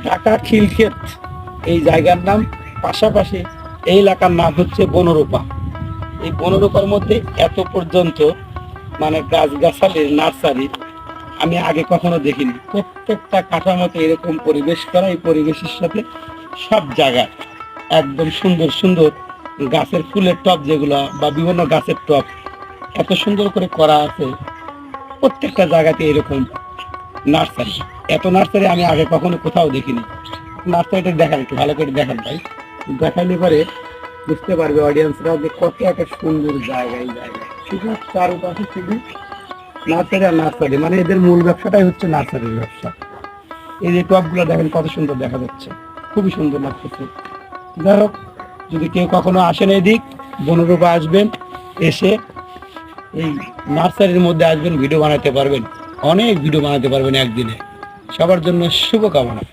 ঢাকা খিলক্ষেত এই জায়গার নাম, পাশাপাশি এই এলাকার নাম হচ্ছে বনরূপা। এই বনরূপার মধ্যে এত পর্যন্ত মানে গাছগাছালির নার্সারি আমি আগে কখনো দেখিনি। প্রত্যেকটা কাঠামোতে এরকম পরিবেশ করা, এই পরিবেশের সাথে সব জায়গায় একদম সুন্দর সুন্দর গাছের ফুলের টব যেগুলো বা বিভিন্ন গাছের টব এত সুন্দর করে করা আছে। প্রত্যেকটা জায়গাতে এরকম নার্সারি, এত নার্সারি আমি আগে কখনো কোথাও দেখিনি। নার্সারিটা দেখান, একটু ভালো করে দেখান ভাই, দেখাইলে পরে বুঝতে পারবে অডিয়েন্সরা যে কত একটা সুন্দর জায়গা। এই জায়গায় শুধু চারপাশে শুধু নার্সারি আর নার্সারি, মানে এদের মূল ব্যবসাটাই হচ্ছে নার্সারির ব্যবসা। এই যে টবগুলো দেখেন কত সুন্দর দেখা যাচ্ছে, খুবই সুন্দর লাগতেছে। যাই হোক, যদি কেউ কখনো আসেন এদিক বনরূপা আসবেন, এসে এই নার্সারির মধ্যে আসবেন, ভিডিও বানাতে পারবেন, অনেক ভিডিও বানাতে পারবেন একদিনে। সবার জন্য শুভকামনা।